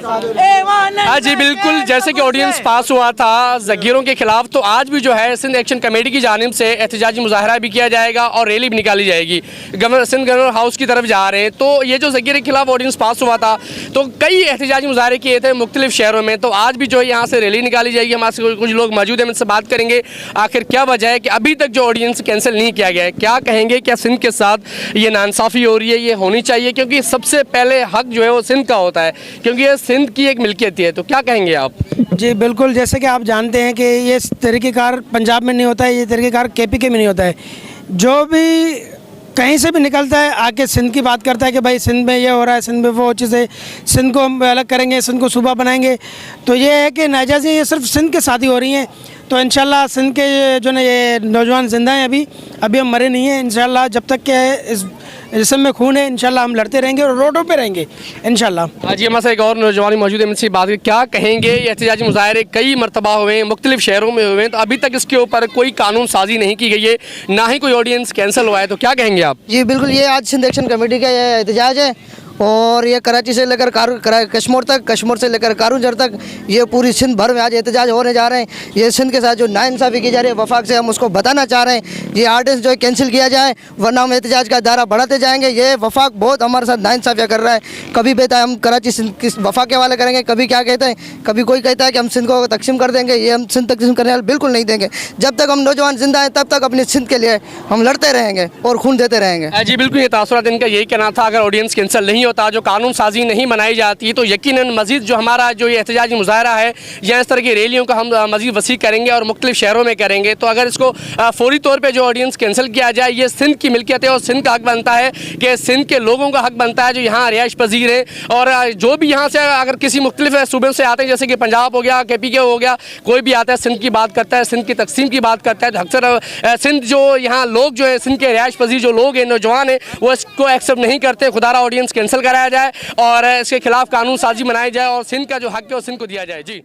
हाँ जी बिल्कुल, जैसे कि ऑर्डिनेंस पास हुआ था ज़गीरों के खिलाफ, तो आज भी जो है सिंध एक्शन कमेटी की जानिब से एहतजाजी मुजाहरा भी किया जाएगा और रैली भी निकाली जाएगी। सिंध गवर्नर हाउस की तरफ जा रहे हैं। तो ये जो ज़गीर के खिलाफ ऑर्डिनेंस पास हुआ था, तो कई एहतजाजी मुजाहरे किए थे मुख्तलिफ शहरों में, तो आज भी जो है यहाँ से रैली निकाली जाएगी। हमारे कुछ लोग मौजूद हैं, उनसे बात करेंगे आखिर क्या वजह है कि अभी तक जो ऑर्डिनेंस कैंसिल नहीं किया गया है। क्या कहेंगे, क्या सिंध के साथ ये नाइंसाफ़ी हो रही है, ये होनी चाहिए? क्योंकि सबसे पहले हक जो है वो सिंध का होता है, क्योंकि ये सिंध की एक मिल्कियत है। तो क्या कहेंगे आप? जी बिल्कुल, जैसे कि आप जानते हैं कि ये तरीक़ेकार पंजाब में नहीं होता है, ये तरीक़ेकार KPK में नहीं होता है। जो भी कहीं से भी निकलता है आके सिंध की बात करता है कि भाई सिंध में ये हो रहा है, सिंध में वो चीज़ है, सिंध को हम अलग करेंगे, सिंध को सूबा बनाएंगे। तो ये है कि नाजायज़ ये सिर्फ सिंध के साथ ही हो रही हैं। तो इंशाल्लाह सिंध के जो ना ये नौजवान ज़िंदा हैं, अभी हम मरे नहीं हैं। इंशाल्लाह जब तक के इस जिस्म में खून है, इंशाल्लाह हम लड़ते रहेंगे और रोडों पे रहेंगे इंशाल्लाह। आज हमारे साथ एक और नौजवान मौजूद है, इनसे बात करें। क्या कहेंगे, ये एहतजाजी मुजाहरे कई मरतबा हुए हैं, मुख्तलिफ शहरों में हुए हैं, तो अभी तक इसके ऊपर कोई कानून साजी नहीं की गई है, ना ही कोई ऑडियंस कैंसिल हुआ है, तो क्या कहेंगे आप? जी बिल्कुल, ये आज सिंध एक्शन कमेटी का ये एहतजाज है और ये कराची से लेकर कश्मीर तक, कश्मीर से लेकर कारूंजर तक, ये पूरी सिंध भर में आज एहतजाज होने जा रहे हैं। ये सिंध के साथ जो नाइंसाफ़ी की जा रही है वफाक से, हम उसको बताना चाह रहे हैं। ये आर्डिनेंस जो है कैंसिल किया जाए, वरना हम एहतजाज का दायरा बढ़ाते जाएंगे। ये वफाक बहुत हमारे साथ नाइंसाफ़ियाँ कर रहा है। कभी कहता है हम कराची सिंध किस वफाक के हवाले करेंगे, कभी क्या कहते हैं, कभी कोई कहता है कि हम सिंध को तकसीम कर देंगे। ये हम सिंध तकसीम करने वाले बिल्कुल नहीं देंगे। जब तक हम नौजवान जिंदा हैं तब तक अपनी सिंध के लिए हम लड़ते रहेंगे और खून देते रहेंगे। जी बिल्कुल, ये तासुरात इनका यही कहना था, अगर ऑडियंस कैंसिल नहीं होता, जो कानून नहीं बनाई जाती, तो यकीनन मजीद जो हमारा जो ये एहतजाजी मुजाहरा है या इस तरह की रैलियों का हम मजीद वसी करेंगे और मुख्तलिफ शहरों में करेंगे। तो अगर इसको फौरी तौर पे जो ऑडियंस कैंसिल किया जाए, ये सिंध की मिल्कियत है और सिंध का हक बनता है कि सिंध के लोगों का हक बनता है जो यहाँ रिहाइश पजीर है। और जो भी यहाँ से अगर किसी मुख्तलिफ सूबे से आते हैं, जैसे कि पंजाब हो गया, KPK हो गया, कोई भी आता है सिंध की बात करता है, सिंध की तकसीम की बात करता है, तो अक्सर सिंध जो यहाँ लोग जो है, सिंध के रिहाइश पजीर जो लोग हैं, नौजवान हैं, वो इसको एक्सेप्ट नहीं करते। खुदारा ऑडियंस कैंसिल कराया जाए और इसके खिलाफ कानून साजी बनाई जाए और सिंध का जो हक है वो सिंध को दिया जाए। जी।